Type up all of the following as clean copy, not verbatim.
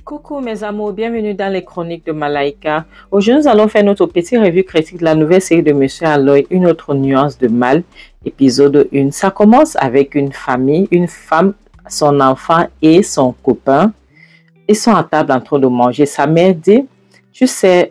Coucou mes amours, bienvenue dans les chroniques de Malaika. Aujourd'hui, nous allons faire notre petite revue critique de la nouvelle série de Monsieur Aloy, Une autre nuance de mal, épisode 1. Ça commence avec une famille, une femme, son enfant et son copain. Ils sont à table en train de manger. Sa mère dit, tu sais,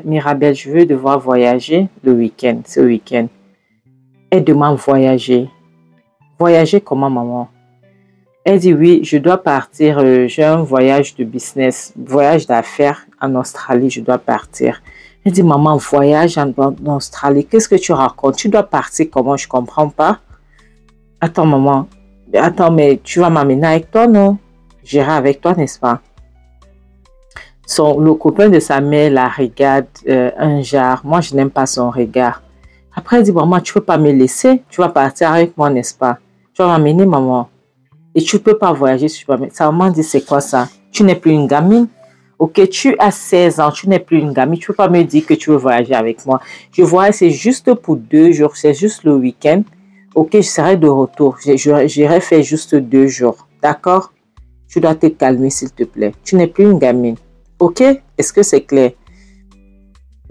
Mirabelle, je veux devoir voyager le week-end, ce week-end. Elle demande voyager. Voyager comment, maman? Elle dit oui, je dois partir, j'ai un voyage de business, voyage d'affaires en Australie, je dois partir. Elle dit maman, voyage en Australie, qu'est-ce que tu racontes? Tu dois partir comment? Je ne comprends pas. Attends maman, attends mais tu vas m'amener avec toi, non? J'irai avec toi, n'est-ce pas? Le copain de sa mère la regarde un genre, moi je n'aime pas son regard. Après elle dit maman, tu ne peux pas me laisser, tu vas partir avec moi, n'est-ce pas? Tu vas m'amener maman. Et tu ne peux pas voyager si tu peux. Sa maman dit, c'est quoi ça? Tu n'es plus une gamine. Ok, tu as 16 ans, tu n'es plus une gamine. Tu ne peux pas me dire que tu veux voyager avec moi. Je vois, c'est juste pour 2 jours, c'est juste le week-end. Ok, je serai de retour. J'irai faire juste 2 jours. D'accord? Tu dois te calmer, s'il te plaît. Tu n'es plus une gamine. Ok? Est-ce que c'est clair?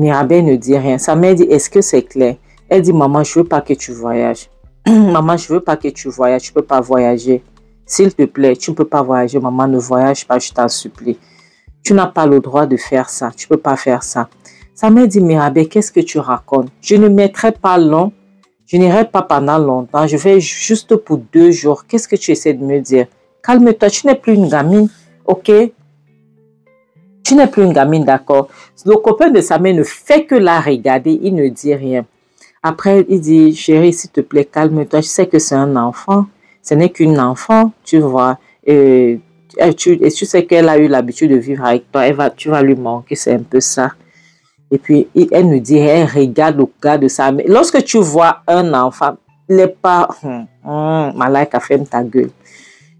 Mirabelle ne dit rien. Sa mère dit, est-ce que c'est clair? Elle dit, maman, je ne veux pas que tu voyages. Maman, je ne veux pas que tu voyages. Tu ne peux pas voyager. S'il te plaît, tu ne peux pas voyager. Maman, ne voyage pas, je t'en supplie. Tu n'as pas le droit de faire ça. Tu ne peux pas faire ça. Sa mère dit, Mirabelle, qu'est-ce que tu racontes? Je ne mettrai pas long. Je n'irai pas pendant longtemps. Je vais juste pour 2 jours. Qu'est-ce que tu essaies de me dire? Calme-toi, tu n'es plus une gamine. Ok? Tu n'es plus une gamine, d'accord? Le copain de sa mère ne fait que la regarder. Il ne dit rien. Après, il dit, chérie, s'il te plaît, calme-toi. Je sais que c'est un enfant. Ce n'est qu'une enfant, tu vois. Et tu sais qu'elle a eu l'habitude de vivre avec toi. Tu vas lui manquer, c'est un peu ça. Et puis, elle nous dit, elle regarde le gars de sa mère. Lorsque tu vois un enfant, les pas, Malaika, ferme ta gueule.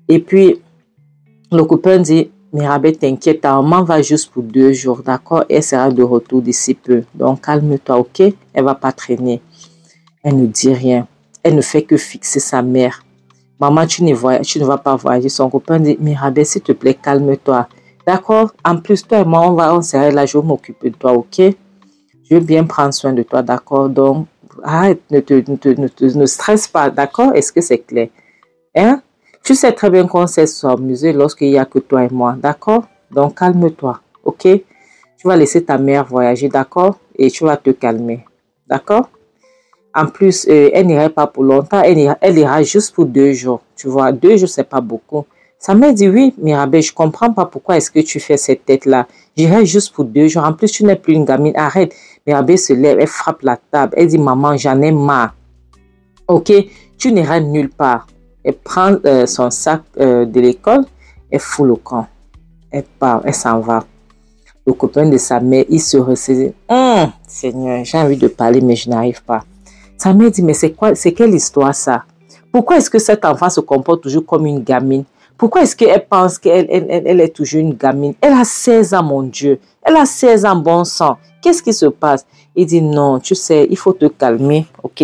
Et puis, le copain dit, Mirabelle, t'inquiète, ta maman va juste pour 2 jours, d'accord? Elle sera de retour d'ici peu. Donc, calme-toi, ok? Elle ne va pas traîner. Elle ne dit rien. Elle ne fait que fixer sa mère. Maman, tu ne vas pas voyager. Son copain dit, Mirabelle, s'il te plaît, calme-toi. D'accord? En plus, toi et moi, on serait là, je vais m'occuper de toi, ok? Je veux bien prendre soin de toi, d'accord? Donc, arrête, ne stresse pas, d'accord? Est-ce que c'est clair? Hein? Tu sais très bien qu'on sait s'amuser lorsqu'il n'y a que toi et moi, d'accord? Donc, calme-toi, ok? Tu vas laisser ta mère voyager, d'accord? Et tu vas te calmer, d'accord? En plus, elle n'irait pas pour longtemps, elle ira juste pour 2 jours. Tu vois, 2 jours, c'est pas beaucoup. Sa mère dit, oui, Mirabelle, je comprends pas pourquoi est-ce que tu fais cette tête-là. J'irai juste pour 2 jours. En plus, tu n'es plus une gamine. Arrête. Mirabelle se lève, elle frappe la table. Elle dit, maman, j'en ai marre. Ok, tu n'iras nulle part. Elle prend son sac de l'école, elle fout le camp. Elle part, elle s'en va. Le copain de sa mère, il se ressaisit. Seigneur, j'ai envie de parler, mais je n'arrive pas. Sa mère dit, mais c'est quelle histoire ça? Pourquoi est-ce que cet enfant se comporte toujours comme une gamine? Pourquoi est-ce qu'elle pense qu'elle est toujours une gamine? Elle a 16 ans, mon Dieu. Elle a 16 ans, bon sang. Qu'est-ce qui se passe? Il dit, non, tu sais, il faut te calmer, ok?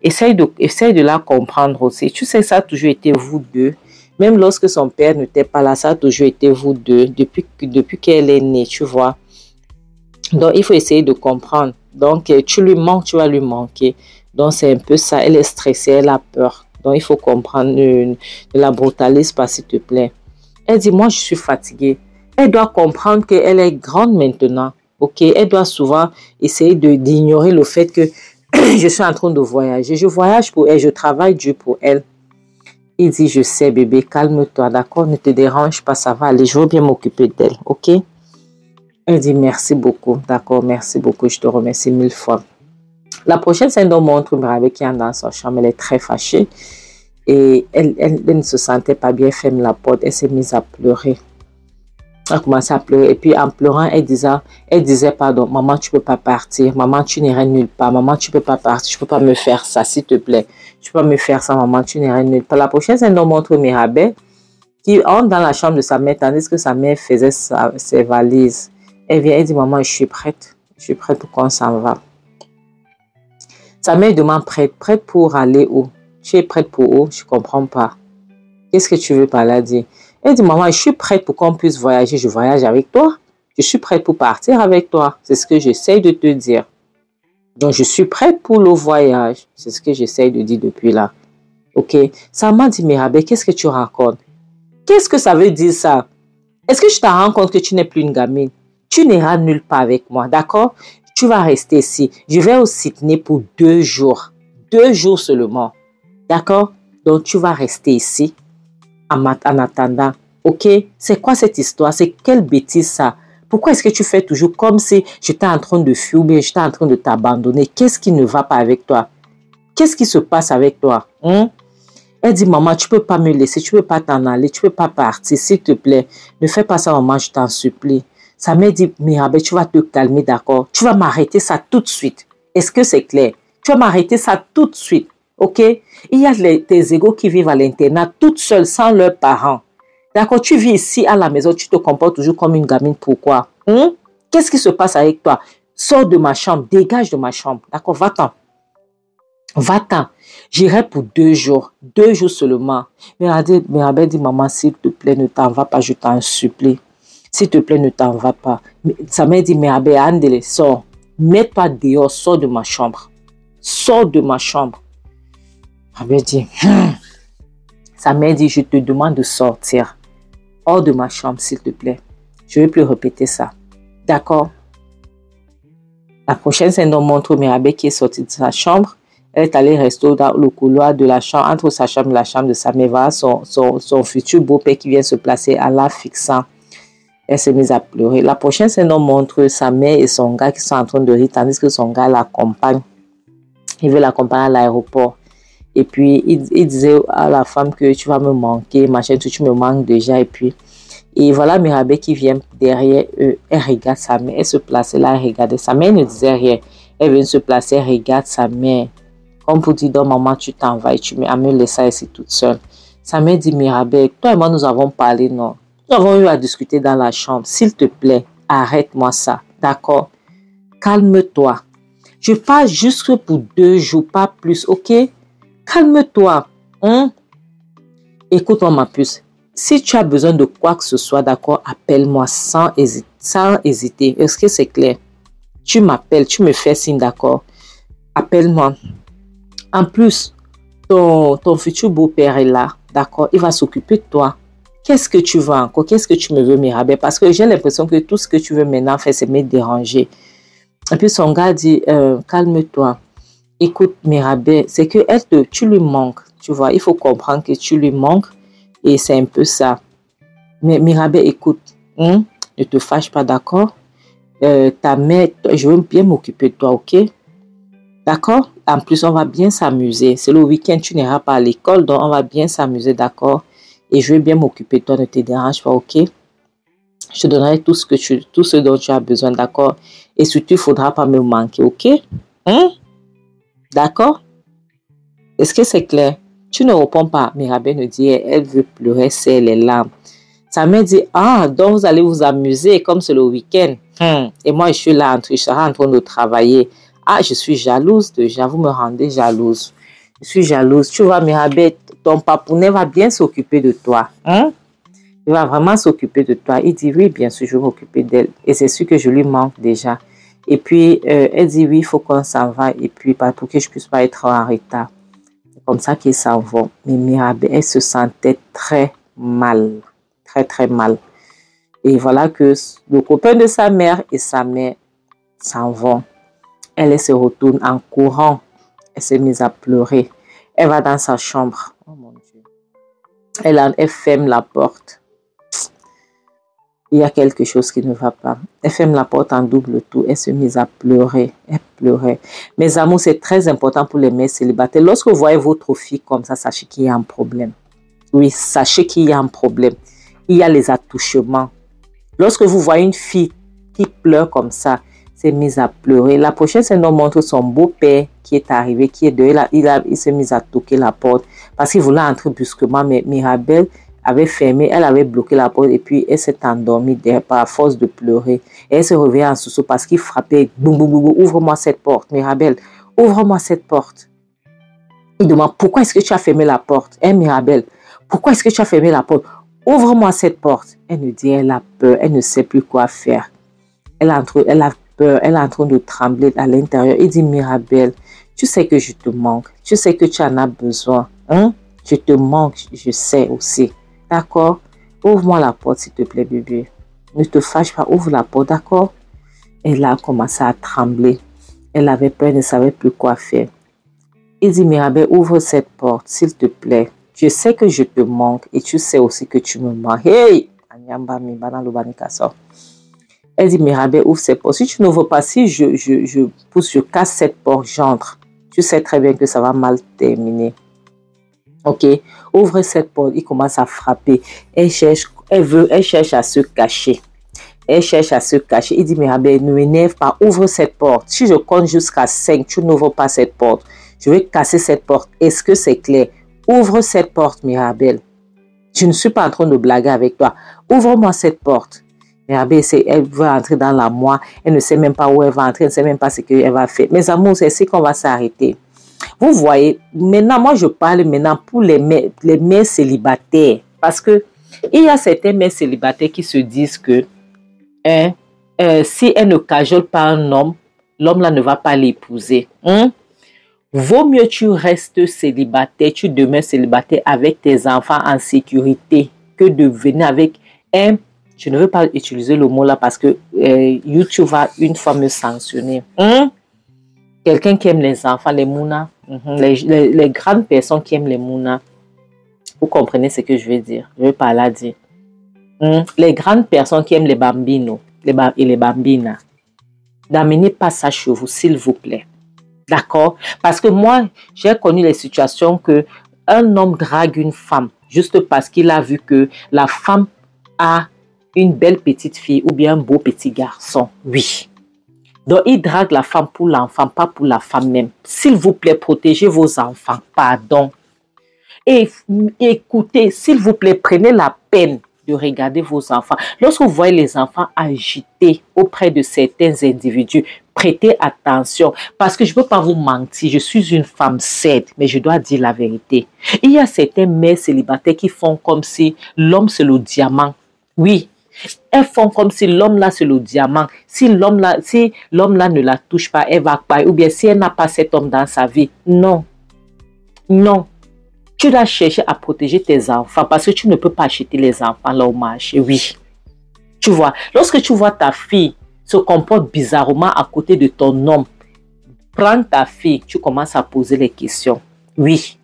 Essaye de la comprendre aussi. Tu sais, ça a toujours été vous deux. Même lorsque son père n'était pas là, ça a toujours été vous deux, depuis qu'elle est née, tu vois. Donc, il faut essayer de comprendre. Donc, tu lui manques, tu vas lui manquer. Donc, c'est un peu ça. Elle est stressée, elle a peur. Donc, il faut comprendre. Ne la brutalise pas, s'il te plaît. Elle dit, moi, je suis fatiguée. Elle doit comprendre qu'elle est grande maintenant. Ok? Elle doit souvent essayer d'ignorer le fait que je suis en train de voyager. Je voyage pour elle, je travaille dur pour elle. Il dit, je sais, bébé, calme-toi, d'accord? Ne te dérange pas, ça va aller. Je veux bien m'occuper d'elle, ok? Elle dit, merci beaucoup, d'accord, merci beaucoup, je te remercie 1000 fois. La prochaine scène nous montre Mirabelle qui est dans sa chambre, elle est très fâchée et elle ne se sentait pas bien, ferme la porte, elle s'est mise à pleurer. Elle a commencé à pleurer et puis en pleurant, elle disait pardon, maman tu ne peux pas partir, maman tu n'irais nulle part, maman tu ne peux pas partir, tu ne peux pas me faire ça s'il te plaît, tu ne peux pas me faire ça maman, tu n'irais nulle part. La prochaine scène nous montre Mirabelle qui entre dans la chambre de sa mère tandis que sa mère faisait ses valises. Elle vient, elle dit maman je suis prête pour qu'on s'en va. Sa mère demande prête pour aller où? Tu es prête pour où? Je ne comprends pas. Qu'est-ce que tu veux par là dire? Elle dit, maman, je suis prête pour qu'on puisse voyager. Je voyage avec toi. Je suis prête pour partir avec toi. C'est ce que j'essaie de te dire. Donc, je suis prête pour le voyage. C'est ce que j'essaie de dire depuis là. OK? Ça m'a dit, Mirabel, qu'est-ce que tu racontes? Qu'est-ce que ça veut dire ça? Est-ce que je te rends compte que tu n'es plus une gamine? Tu n'iras nulle part avec moi, d'accord? Tu vas rester ici. Je vais au Sydney pour 2 jours. 2 jours seulement. D'accord? Donc, tu vas rester ici en attendant. OK? C'est quoi cette histoire? C'est quelle bêtise ça? Pourquoi est-ce que tu fais toujours comme si j'étais en train de fuir ou bien j'étais en train de t'abandonner? Qu'est-ce qui ne va pas avec toi? Qu'est-ce qui se passe avec toi? Elle dit, maman, tu ne peux pas me laisser, tu ne peux pas t'en aller, tu ne peux pas partir, s'il te plaît. Ne fais pas ça, maman, je t'en supplie. Sa mère dit, Mirabel, tu vas te calmer, d'accord? Tu vas m'arrêter ça tout de suite. Est-ce que c'est clair? Tu vas m'arrêter ça tout de suite, OK? Il y a tes égos qui vivent à l'internat toutes seules, sans leurs parents. D'accord? Tu vis ici à la maison, tu te comportes toujours comme une gamine. Pourquoi? Qu'est-ce qui se passe avec toi? Sors de ma chambre, dégage de ma chambre. D'accord? Va-t'en. Va-t'en. J'irai pour 2 jours. 2 jours seulement. Mirabel dit, maman, s'il te plaît, ne t'en va pas, je t'en supplie. S'il te plaît, ne t'en va pas. Sa mère dit, Mirabel, Andele, sors. Mets-toi dehors, sors de ma chambre. Sors de ma chambre. Mirabel dit, Sa mère dit, je te demande de sortir. Hors de ma chambre, s'il te plaît. Je ne vais plus répéter ça. D'accord? La prochaine scène nous montre Mirabel qui est sortie de sa chambre. Elle est allée rester dans le couloir de la chambre, entre sa chambre et la chambre de sa mère. Voilà son futur beau-père qui vient se placer en la fixant. Elle s'est mise à pleurer. La prochaine scène nous montre sa mère et son gars qui sont en train de rire, tandis que son gars l'accompagne. Il veut l'accompagner à l'aéroport. Et puis, il disait à la femme que tu vas me manquer, machin, tu me manques déjà. Et voilà Mirabel qui vient derrière eux. Elle regarde sa mère. Elle se plaçait là, elle regardait. Sa mère ne disait rien. Elle vient se placer, elle regarde sa mère. Comme pour dire, donc, maman, tu t'en vas et tu me laisses ici toute seule. Sa mère dit, Mirabel, toi et moi, nous avons parlé, non? Nous avons eu à discuter dans la chambre. S'il te plaît, arrête-moi ça. D'accord? Calme-toi. Je pars juste pour 2 jours, pas plus, ok? Calme-toi. Écoute-moi, ma puce. Si tu as besoin de quoi que ce soit, d'accord, appelle-moi sans hésiter. Est-ce que c'est clair? Tu m'appelles, tu me fais signe, d'accord? Appelle-moi. En plus, ton futur beau-père est là, d'accord? Il va s'occuper de toi. Qu'est-ce que tu veux encore? Qu'est-ce que tu me veux, Mirabel? Parce que j'ai l'impression que tout ce que tu veux maintenant faire, c'est me déranger. Et puis son gars dit, calme-toi. Écoute, Mirabel, c'est que tu lui manques. Tu vois, il faut comprendre que tu lui manques. Et c'est un peu ça. Mais Mirabel, écoute, ne te fâche pas, d'accord? Ta mère, je veux bien m'occuper de toi, ok? D'accord? En plus, on va bien s'amuser. C'est le week-end, tu n'iras pas à l'école, donc on va bien s'amuser, d'accord? Et je vais bien m'occuper de toi, ne te dérange pas, ok? Je te donnerai tout ce dont tu as besoin, d'accord? Et surtout, il ne faudra pas me manquer, ok? D'accord? Est-ce que c'est clair? Tu ne réponds pas. Mirabel ne dit, elle veut pleurer, c'est les larmes. Sa mère dit, donc vous allez vous amuser comme c'est le week-end. Et moi, je suis là, je serai en train de travailler. Je suis jalouse déjà, vous me rendez jalouse. Je suis jalouse. Tu vois, Mirabel, ton papounet va bien s'occuper de toi. Il va vraiment s'occuper de toi. Il dit, oui, bien sûr, je vais m'occuper d'elle. Et c'est sûr que je lui manque déjà. Et puis, elle dit, oui, il faut qu'on s'en va. Et puis, pour que je ne puisse pas être en retard. C'est comme ça qu'ils s'en vont. Mais Mirabel, elle se sentait très mal. Très, très mal. Et voilà que le copain de sa mère et sa mère s'en vont. Elle se retourne en courant. Elle s'est mise à pleurer. Elle va dans sa chambre. Oh mon Dieu. Elle ferme la porte. Il y a quelque chose qui ne va pas. Elle ferme la porte en double tour. Elle se mise à pleurer. Elle pleurait. Mes amours, c'est très important pour les mères célibataires. Lorsque vous voyez votre fille comme ça, sachez qu'il y a un problème. Oui, sachez qu'il y a un problème. Il y a les attouchements. Lorsque vous voyez une fille qui pleure comme ça, s'est mise à pleurer. La prochaine scène nous montre son beau-père qui est arrivé, qui est dehors. Il s'est mis à toquer la porte parce qu'il voulait entrer brusquement, mais Mirabel avait fermé, elle avait bloqué la porte et puis elle s'est endormie par force de pleurer. Et elle se réveille en sursaut parce qu'il frappait. Boum, boum, boum, ouvre-moi cette porte, Mirabel, ouvre-moi cette porte. Il demande, pourquoi est-ce que tu as fermé la porte? Mirabel, pourquoi est-ce que tu as fermé la porte? Ouvre-moi cette porte. Elle nous dit, elle a peur, elle ne sait plus quoi faire. Elle a peur, elle est en train de trembler à l'intérieur. Il dit, Mirabel, tu sais que je te manque. Tu sais que tu en as besoin. Hein? Je te manque, je sais aussi. D'accord? Ouvre-moi la porte, s'il te plaît, bébé. Ne te fâche pas, ouvre la porte, d'accord? Elle a commencé à trembler. Elle avait peur, elle ne savait plus quoi faire. Il dit, Mirabel, ouvre cette porte, s'il te plaît. Je sais que je te manque et tu sais aussi que tu me manques. Hey! Elle dit, Mirabel, ouvre cette porte. Si tu n'ouvres pas, si je pousse, je casse cette porte, j'entre. Tu sais très bien que ça va mal terminer. Ok, ouvre cette porte. Il commence à frapper. Elle cherche à se cacher. Elle cherche à se cacher. Il dit, Mirabel, ne m'énerve pas, ouvre cette porte. Si je compte jusqu'à 5, tu n'ouvres pas cette porte. Je vais casser cette porte. Est-ce que c'est clair? Ouvre cette porte, Mirabel. Je ne suis pas en train de blaguer avec toi. Ouvre-moi cette porte. Mirabel, elle veut entrer dans la moi. Elle ne sait même pas où elle va entrer. Elle ne sait même pas ce qu'elle va faire. Mes amours, c'est ici qu'on va s'arrêter. Vous voyez, maintenant, moi, je parle maintenant pour les mères célibataires. Parce que il y a certaines mères célibataires qui se disent que si elle ne cajole pas un homme, l'homme là ne va pas l'épouser. Vaut mieux tu restes célibataire, tu demeures célibataire avec tes enfants en sécurité que de venir avec un... Je ne veux pas utiliser le mot là parce que YouTube va une fois me sanctionner. Quelqu'un qui aime les enfants, les mouna, les grandes personnes qui aiment les mouna. Vous comprenez ce que je veux dire? Je veux pas la dire. Les grandes personnes qui aiment les bambinos et les bambinas, n'amenez pas ça chez vous, s'il vous plaît. D'accord? Parce que moi, j'ai connu les situations que un homme drague une femme juste parce qu'il a vu que la femme a une belle petite fille ou bien un beau petit garçon. Oui. Donc, il drague la femme pour l'enfant, pas pour la femme même. S'il vous plaît, protégez vos enfants. Pardon. Et écoutez, s'il vous plaît, prenez la peine de regarder vos enfants. Lorsque vous voyez les enfants agités auprès de certains individus, prêtez attention parce que je ne peux pas vous mentir. Je suis une femme saine, mais je dois dire la vérité. Il y a certains mères célibataires qui font comme si l'homme c'est le diamant. Oui, elles font comme si l'homme là c'est le diamant. Si l'homme là ne la touche pas, elle va pas. Ou bien si elle n'a pas cet homme dans sa vie. Non. Non. Tu dois chercher à protéger tes enfants parce que tu ne peux pas acheter les enfants là au marché. Oui. Tu vois, lorsque tu vois ta fille se comporte bizarrement à côté de ton homme, prends ta fille, tu commences à poser les questions. Oui.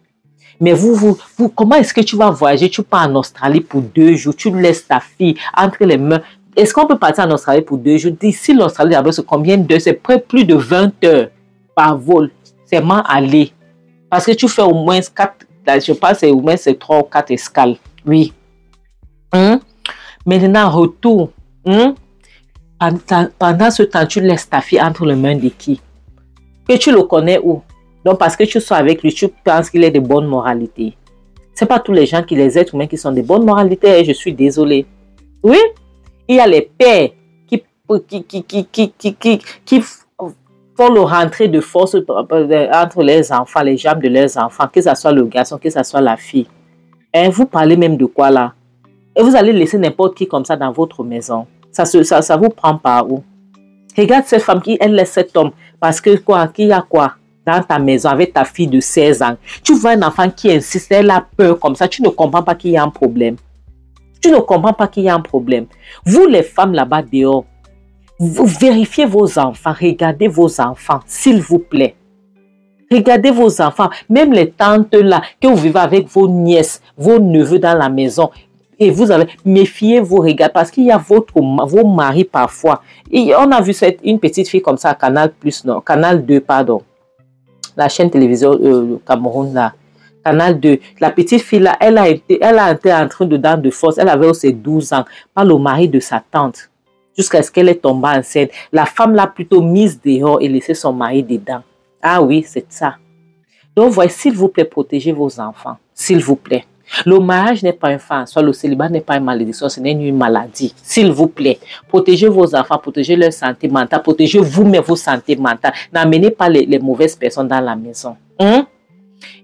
Mais vous, comment est-ce que tu vas voyager? Tu pars en Australie pour 2 jours, tu laisses ta fille entre les mains. Est-ce qu'on peut partir en Australie pour 2 jours? D'ici l'Australie, c'est combien d'heures? C'est près plus de 20 heures par vol. C'est mal aller. Parce que tu fais au moins 4, je pense au moins 3 ou 4 escales. Oui. Maintenant, retour. Pendant ce temps, tu laisses ta fille entre les mains de qui? Que tu le connais où? Donc, parce que tu sois avec lui, tu penses qu'il est de bonne moralité. Ce n'est pas tous les gens qui les êtres humains qui sont de bonne moralité. Je suis désolée. Oui? Il y a les pères qui font le rentrer de force entre les enfants, les jambes de leurs enfants, que ce soit le garçon, que ce soit la fille. Vous parlez même de quoi là? Et vous allez laisser n'importe qui comme ça dans votre maison. Ça vous prend par où? Regarde cette femme qui, elle laisse cet homme. Parce que quoi? Qu'il y a quoi? Dans ta maison avec ta fille de 16 ans. Tu vois un enfant qui insiste, elle a peur comme ça. Tu ne comprends pas qu'il y a un problème. Tu ne comprends pas qu'il y a un problème. Vous les femmes là-bas dehors, vous vérifiez vos enfants. Regardez vos enfants, s'il vous plaît. Regardez vos enfants. Même les tantes là, que vous vivez avec vos nièces, vos neveux dans la maison. Et vous avez, méfiez-vous, regardez, parce qu'il y a vos maris parfois. Et on a vu une petite fille comme ça à Canal+, non, Canal 2, pardon. La chaîne télévision le Cameroun là. Canal 2. La petite fille là, elle a été en train de dans de force. Elle avait aussi 12 ans par le mari de sa tante. Jusqu'à ce qu'elle est tombée enceinte. La femme l'a plutôt mise dehors et laissé son mari dedans. Ah oui, c'est ça. Donc, voyez, s'il vous plaît, protégez vos enfants. S'il vous plaît. Le mariage n'est pas un fin, soit le célibat n'est pas une malédiction, ce n'est une maladie. S'il vous plaît, protégez vos enfants, protégez leur santé mentale, protégez vous-même vos santé mentale. N'amenez pas les mauvaises personnes dans la maison.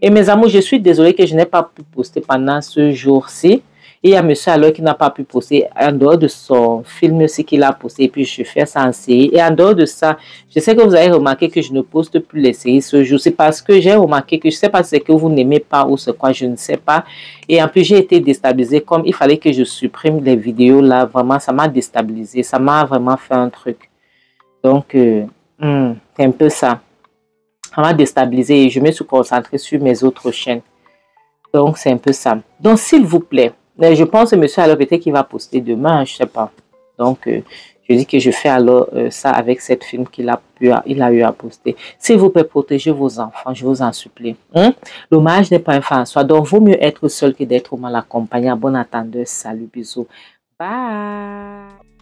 Et mes amours, je suis désolée que je n'ai pas pu poster pendant ce jour-ci. Et il y a monsieur alors qui n'a pas pu poster en dehors de son film aussi qu'il a posté. Et puis je fais ça en série. Et en dehors de ça, je sais que vous avez remarqué que je ne poste plus les séries ce jour. C'est parce que j'ai remarqué que je ne sais pas si c'est que vous n'aimez pas ou c'est quoi, je ne sais pas. Et en plus, j'ai été déstabilisée. Comme il fallait que je supprime les vidéos là, vraiment, ça m'a déstabilisée. Ça m'a vraiment fait un truc. Donc, c'est un peu ça. Ça m'a déstabilisée et je me suis concentrée sur mes autres chaînes. Donc, c'est un peu ça. Donc, s'il vous plaît, je pense que monsieur, alors peut-être qu'il va poster demain, je ne sais pas. Donc, je dis que je fais alors ça avec cette film il a eu à poster. S'il vous plaît, protégez vos enfants, je vous en supplie. Le mariage n'est pas un fin en soi, donc vaut mieux être seul que d'être mal accompagné. Bon attendeur, salut, bisous. Bye.